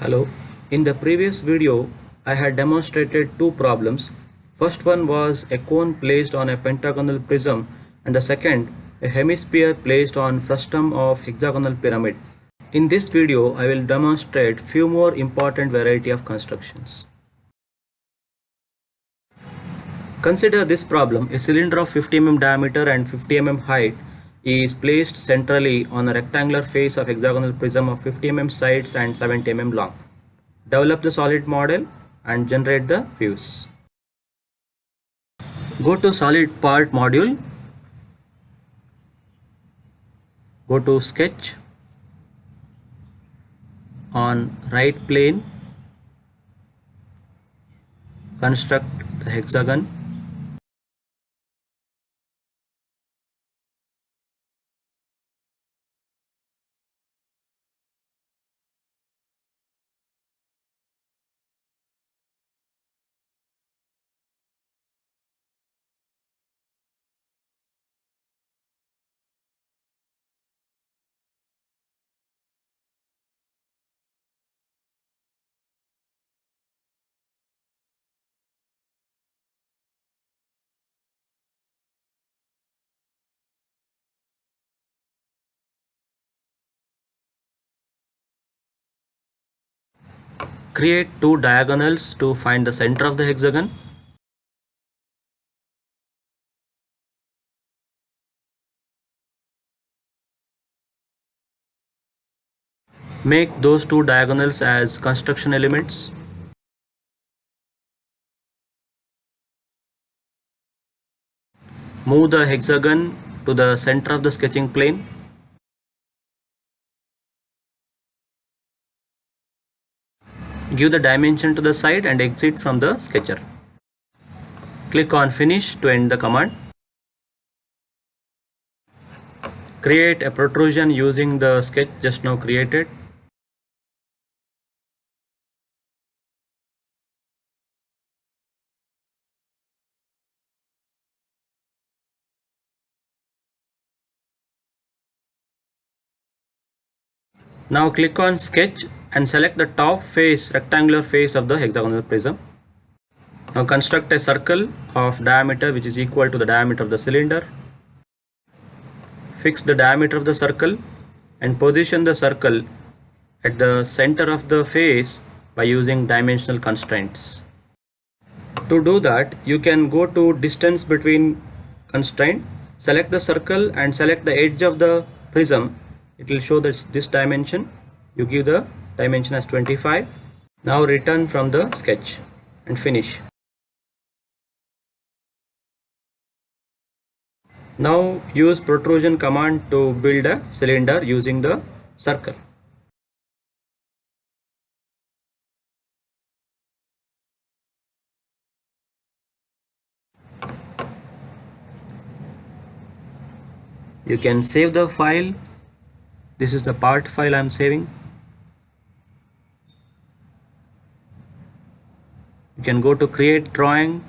Hello. In the previous video, I had demonstrated two problems. First one was a cone placed on a pentagonal prism, and the second, a hemisphere placed on frustum of hexagonal pyramid. In this video, I will demonstrate few more important variety of constructions. Consider this problem. A cylinder of 50 mm diameter and 50 mm height is placed centrally on a rectangular face of hexagonal prism of 50 mm sides and 70 mm long. Develop the solid model and generate the views. Go to solid part module. Go to sketch. On right plane, construct the hexagon. Create two diagonals to find the center of the hexagon. Make those two diagonals as construction elements. Move the hexagon to the center of the sketching plane. Give the dimension to the side and exit from the sketcher. Click on finish to end the command. Create a protrusion using the sketch just now created. Now click on sketch and select the top face, rectangular face of the hexagonal prism. Now construct a circle of diameter which is equal to the diameter of the cylinder. Fix the diameter of the circle and position the circle at the center of the face by using dimensional constraints. To do that, you can go to distance between constraint, select the circle and select the edge of the prism. It will show this dimension. You give the dimension as 25. Now return from the sketch and finish. Now use protrusion command to build a cylinder using the circle. You can save the file. This is the part file I am saving. You can go to create drawing.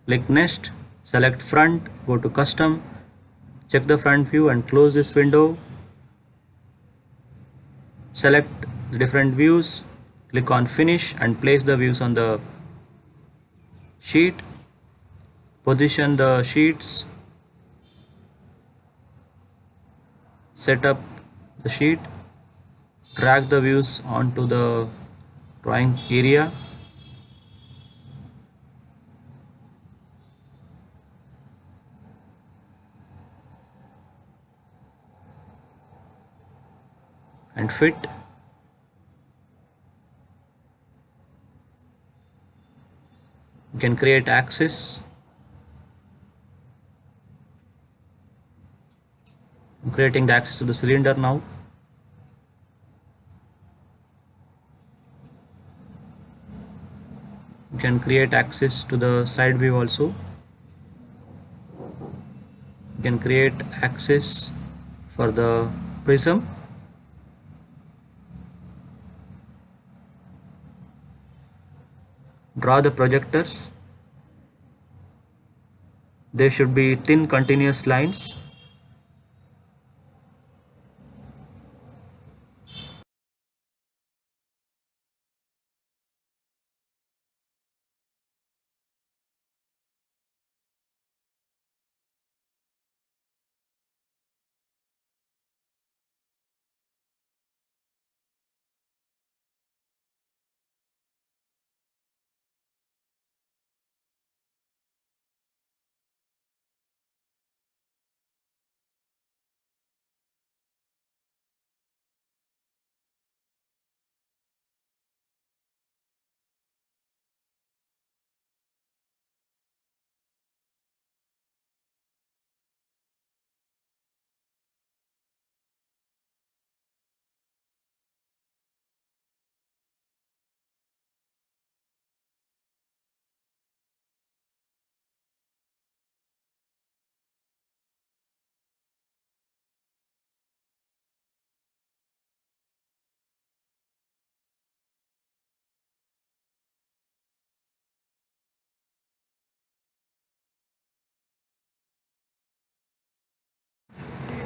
Click next, select front, go to custom, check the front view and close this window. Select the different views, click on finish and place the views on the sheet. Position the sheets, set up the sheet, drag the views onto the drawing area. And fit. You can create axis. I'm creating the axis of the cylinder now. You can create axis to the side view also. You can create axis for the prism. Draw the projectors. There should be thin continuous lines.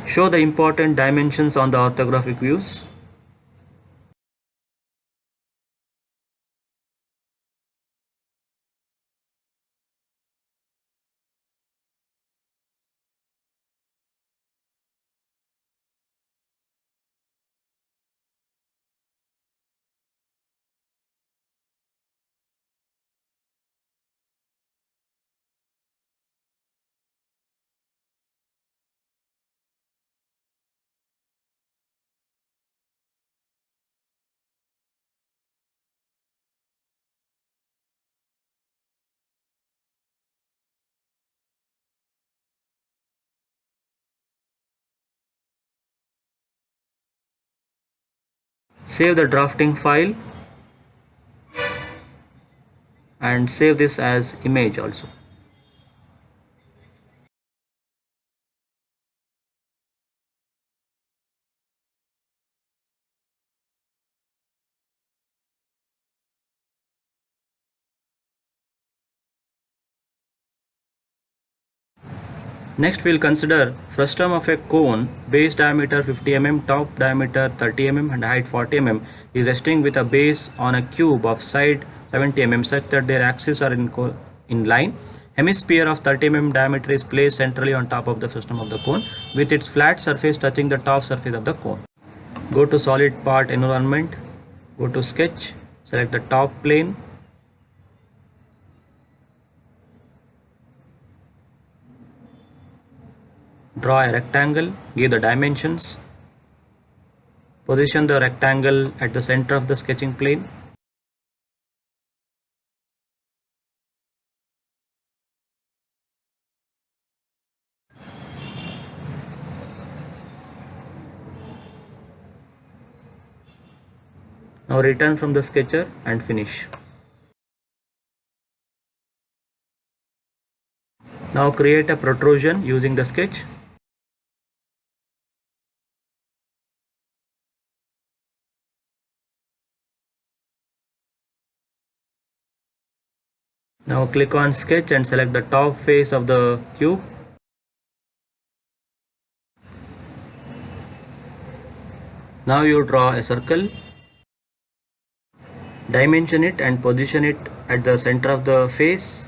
Show the important dimensions on the orthographic views. Save the drafting file and save this as image also. Next we'll consider frustum of a cone, base diameter 50 mm, top diameter 30 mm and height 40 mm is resting with a base on a cube of side 70 mm such that their axes are in line. Hemisphere of 30 mm diameter is placed centrally on top of the frustum of the cone with its flat surface touching the top surface of the cone. Go to solid part environment, go to sketch, select the top plane, draw a rectangle, give the dimensions, position the rectangle at the center of the sketching plane. Now return from the sketcher and finish. Now create a protrusion using the sketch. Now click on sketch and select the top face of the cube. Now you draw a circle, dimension it and position it at the center of the face.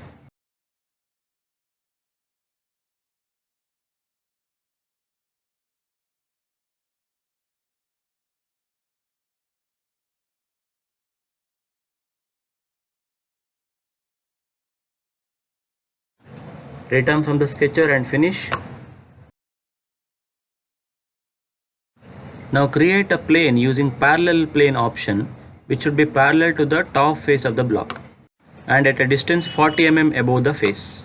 Return from the sketcher and finish. Now create a plane using parallel plane option which should be parallel to the top face of the block and at a distance 40 mm above the face.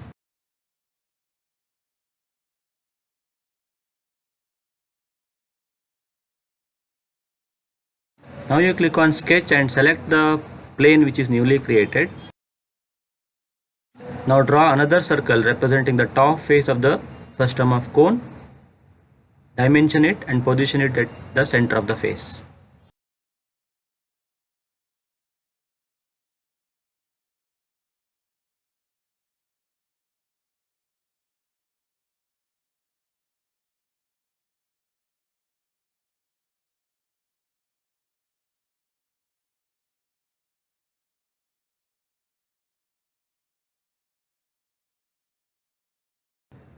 Now you click on sketch and select the plane which is newly created. Now draw another circle representing the top face of the frustum of cone. Dimension it and position it at the center of the face.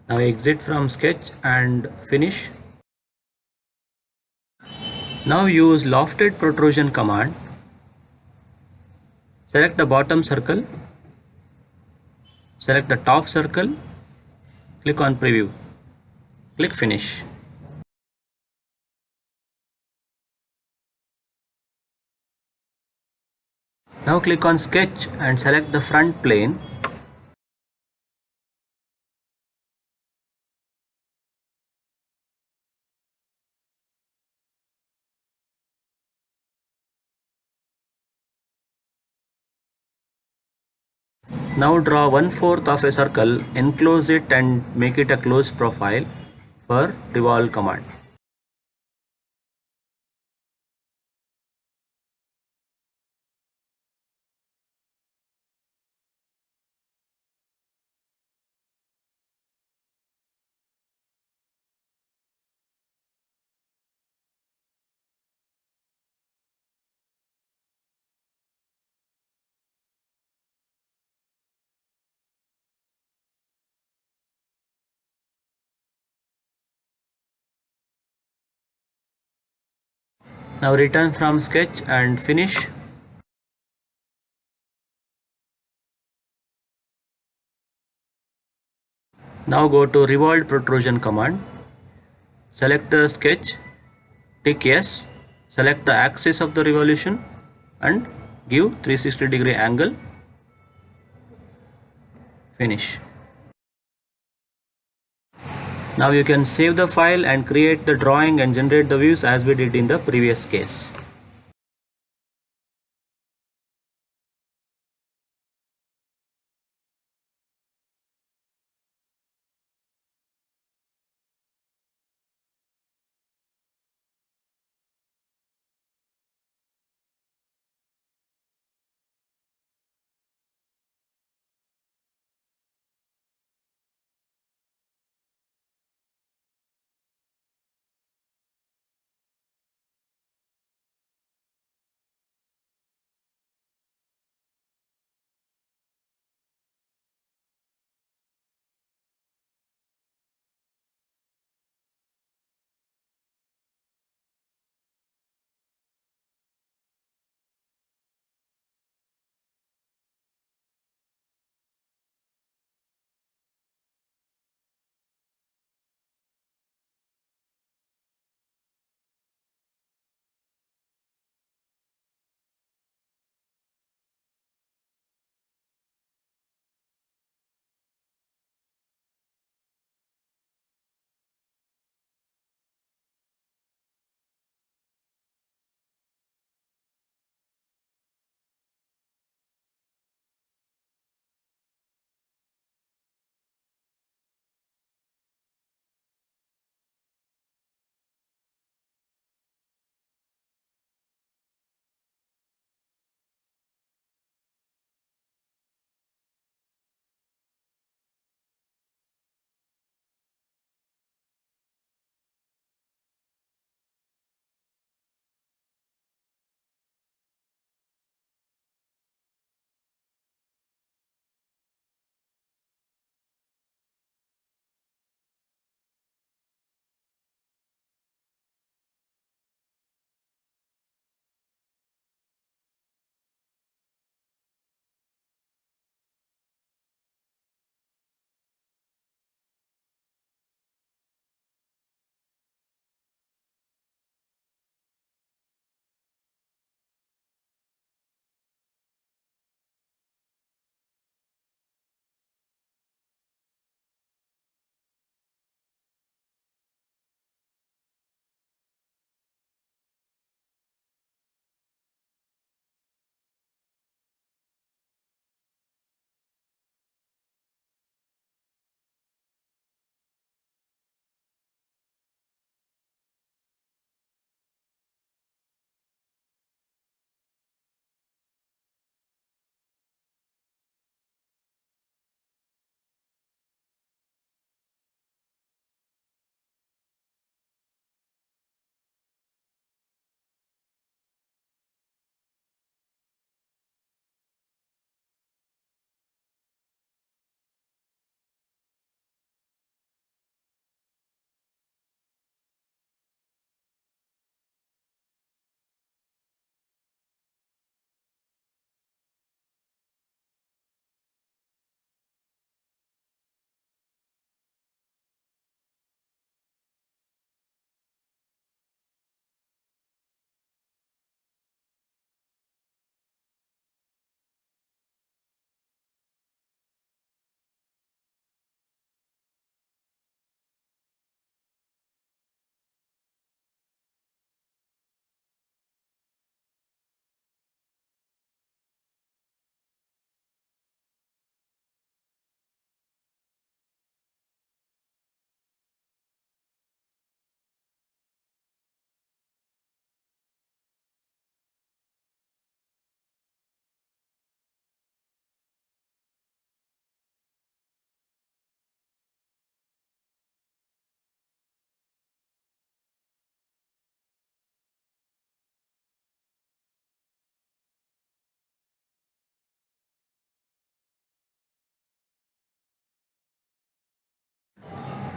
Now exit from sketch and finish. Now use lofted protrusion command. Select the bottom circle. Select the top circle. Click on preview. Click finish. Now click on sketch and select the front plane. Now draw 1/4 of a circle, enclose it and make it a closed profile for revolve command. Now return from sketch and finish. Now go to revolved protrusion command. Select the sketch, tick yes, select the axis of the revolution and give 360-degree angle. Finish. Now you can save the file and create the drawing and generate the views as we did in the previous case.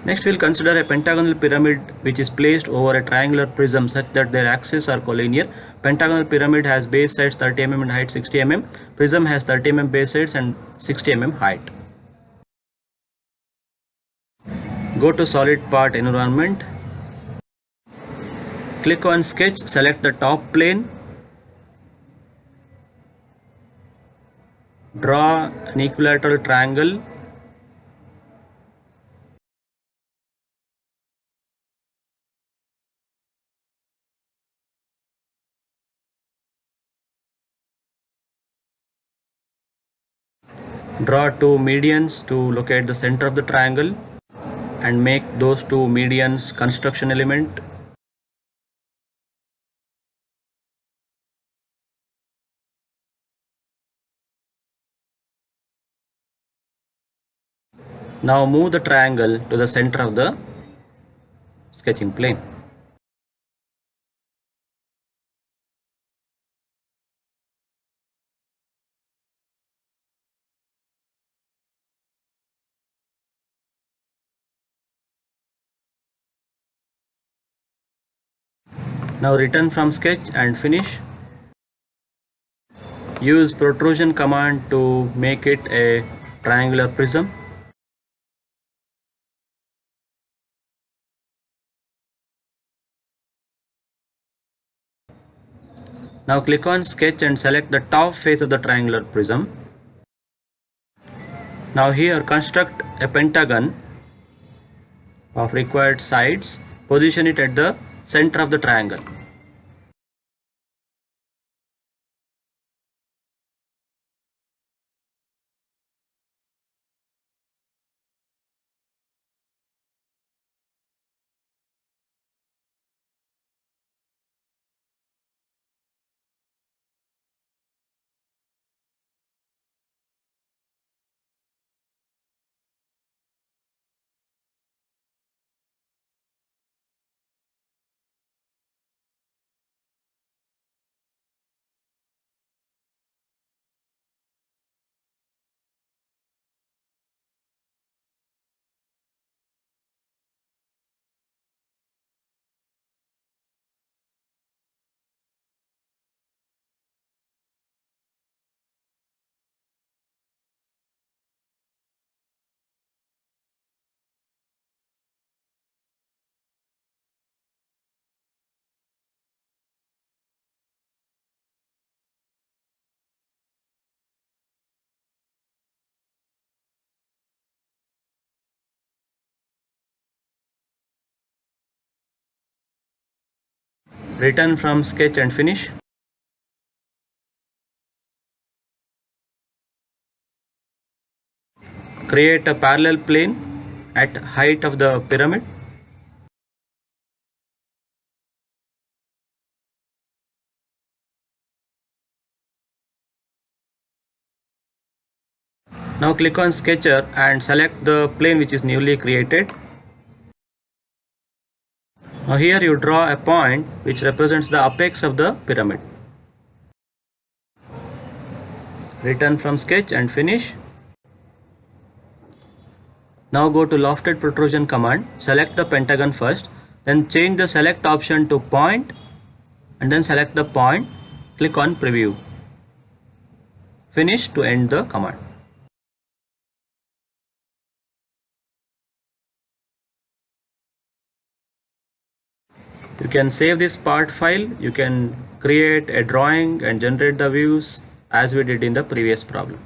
Next, we'll consider a pentagonal pyramid which is placed over a triangular prism such that their axes are collinear. Pentagonal pyramid has base sides 30 mm and height 60 mm. Prism has 30 mm base sides and 60 mm height. Go to solid part environment. Click on sketch, select the top plane. Draw an equilateral triangle. Draw two medians to locate the center of the triangle and make those two medians construction element. Now move the triangle to the center of the sketching plane. Now return from sketch and finish. Use protrusion command to make it a triangular prism. Now click on sketch and select the top face of the triangular prism. Now here construct a pentagon of required sides. Position it at the center of the triangle. Return from sketch and finish. Create a parallel plane at height of the pyramid. Now click on sketcher and select the plane which is newly created. Now here you draw a point which represents the apex of the pyramid. Return from sketch and finish. Now go to lofted protrusion command, select the pentagon first, then change the select option to point and then select the point, click on preview. Finish to end the command. You can save this part file, you can create a drawing and generate the views as we did in the previous problem.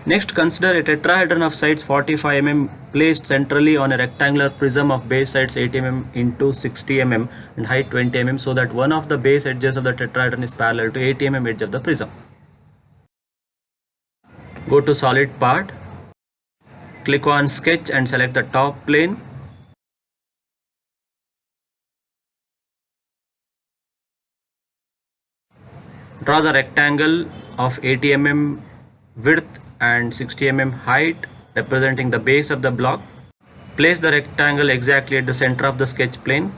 Next, consider a tetrahedron of sides 45 mm placed centrally on a rectangular prism of base sides 80 mm into 60 mm and height 20 mm, so that one of the base edges of the tetrahedron is parallel to 80 mm edge of the prism. Go to solid part, click on sketch and select the top plane. Draw the rectangle of 80 mm width and 60 mm height representing the base of the block. Place the rectangle exactly at the center of the sketch plane.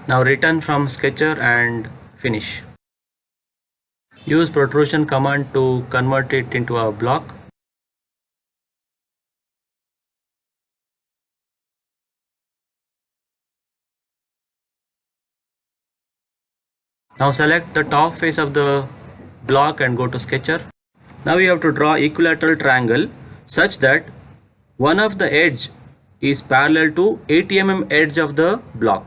Now return from Sketcher and finish. Use protrusion command to convert it into a block. Now select the top face of the block and go to Sketcher. Now you have to draw equilateral triangle such that one of the edge is parallel to 80 mm edge of the block.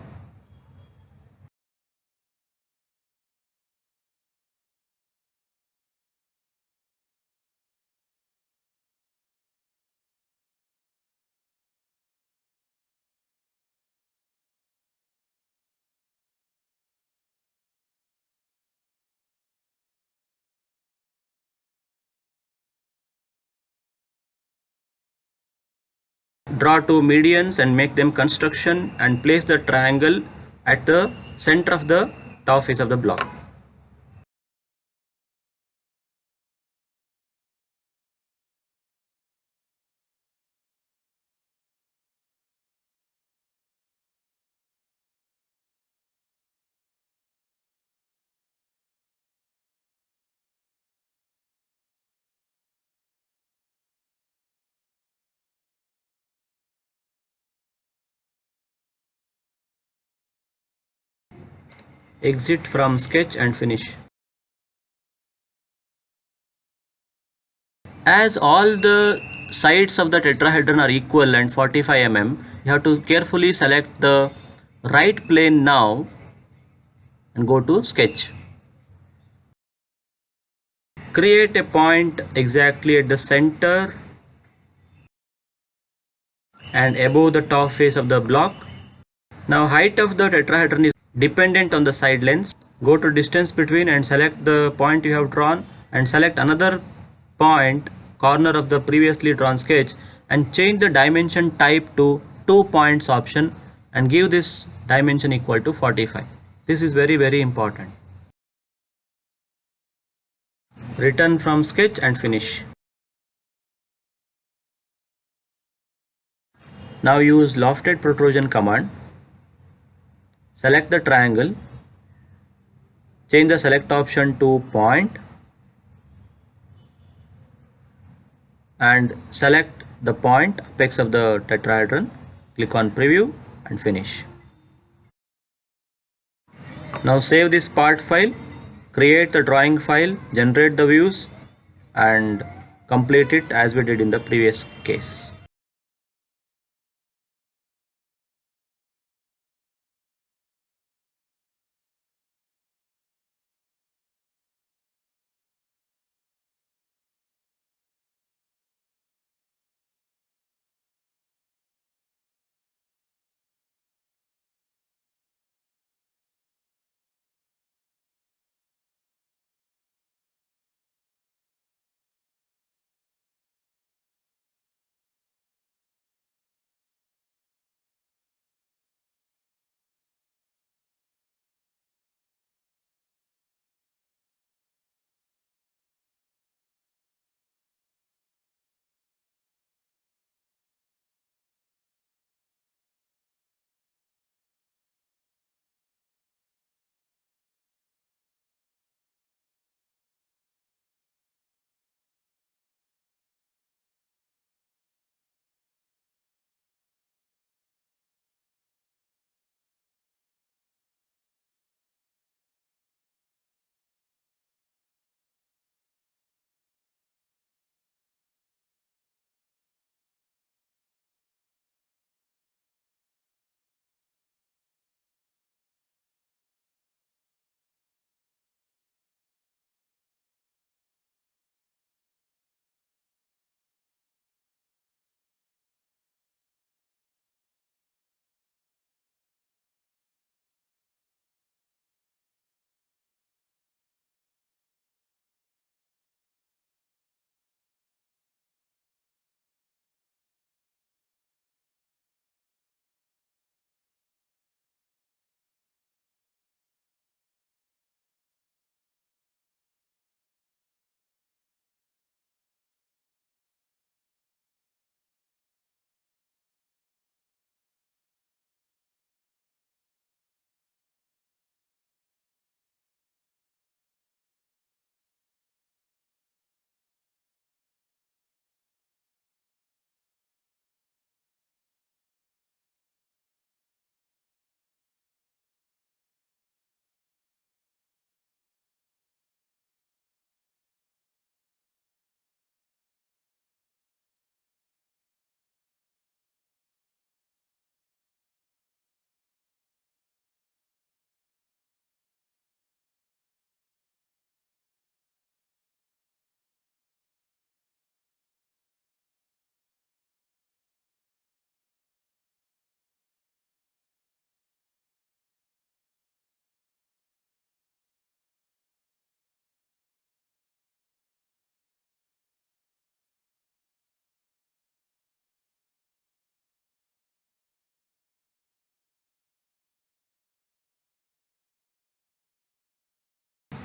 Draw two medians and make them construction and place the triangle at the center of the top face of the block. Exit from sketch and finish. As all the sides of the tetrahedron are equal and 45 mm, you have to carefully select the right plane now and go to sketch. Create a point exactly at the center and above the top face of the block. Now height of the tetrahedron is dependent on the side lengths. Go to distance between and select the point you have drawn and select another point corner of the previously drawn sketch and change the dimension type to 2 points option and give this dimension equal to 45. This is very important. Return from sketch and finish. Now use lofted protrusion command. Select the triangle, change the select option to point and select the point apex of the tetrahedron. Click on preview and finish. Now save this part file, create the drawing file, generate the views and complete it as we did in the previous case.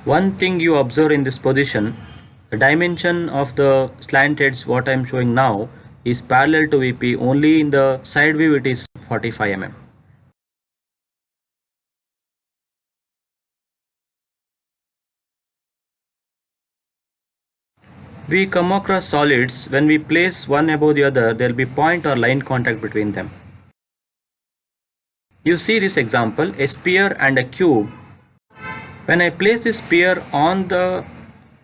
One thing you observe in this position, the dimension of the slant edge what I am showing now is parallel to VP, only in the side view it is 45 mm. We come across solids when we place one above the other, there will be point or line contact between them. You see this example, a sphere and a cube. When I place this sphere on the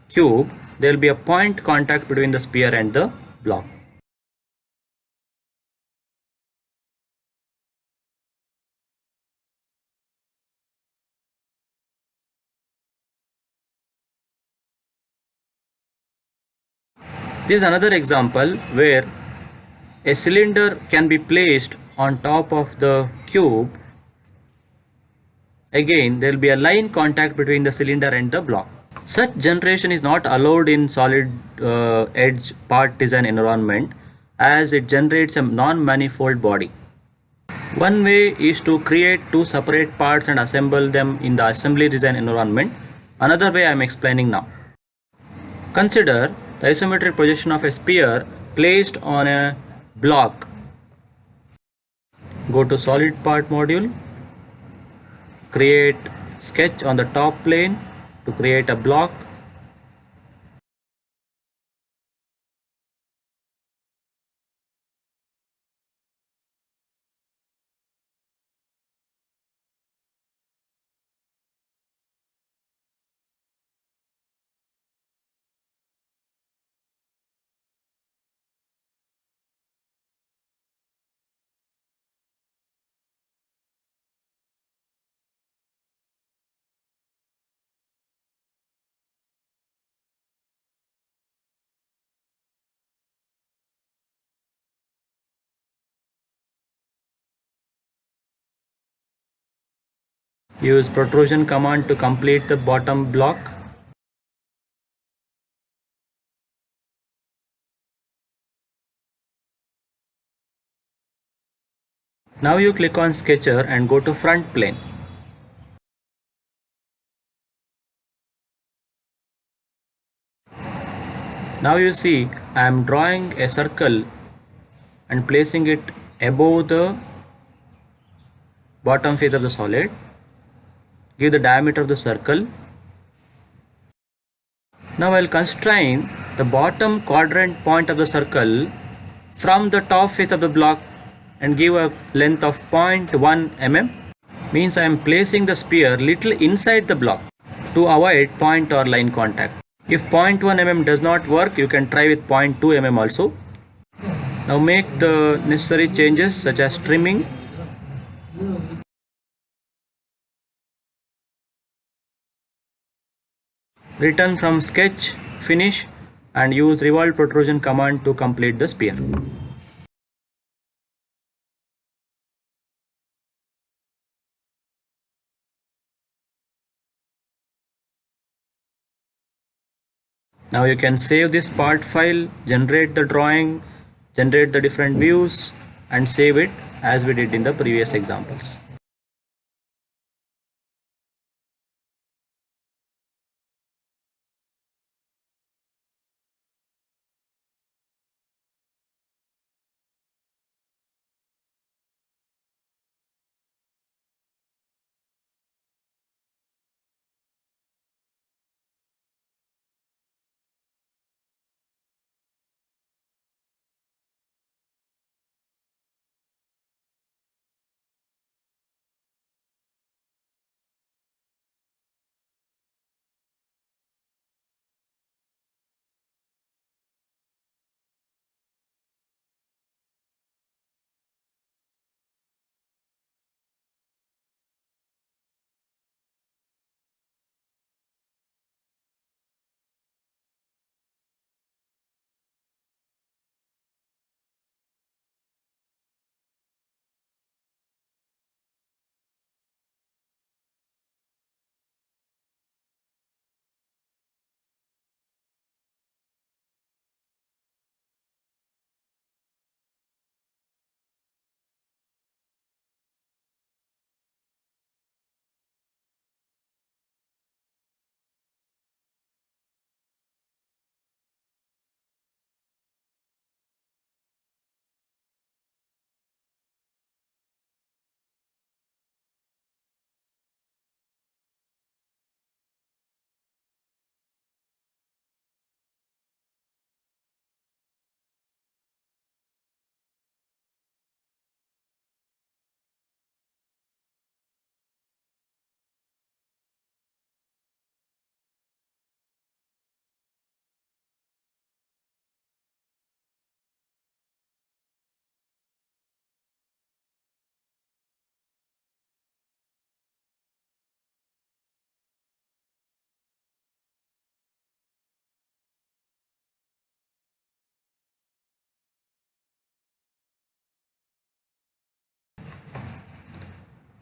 cube, there will be a point contact between the sphere and the block. This is another example where a cylinder can be placed on top of the cube. Again, there will be a line contact between the cylinder and the block. Such generation is not allowed in solid edge part design environment as it generates a non-manifold body. One way is to create two separate parts and assemble them in the assembly design environment. Another way I am explaining now. Consider the isometric projection of a sphere placed on a block. Go to solid part module, create sketch on the top plane to create a block. Use protrusion command to complete the bottom block. Now you click on Sketcher and go to front plane. Now you see I am drawing a circle and placing it above the bottom face of the solid. Give the diameter of the circle. Now I will constrain the bottom quadrant point of the circle from the top face of the block and give a length of 0.1 mm. Means I am placing the sphere little inside the block to avoid point or line contact. If 0.1 mm does not work, you can try with 0.2 mm also. Now make the necessary changes such as trimming. Return from sketch, finish and use revolve protrusion command to complete the sphere. Now you can save this part file, generate the drawing, generate the different views and save it as we did in the previous examples.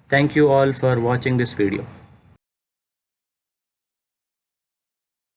Thank you all for watching this video.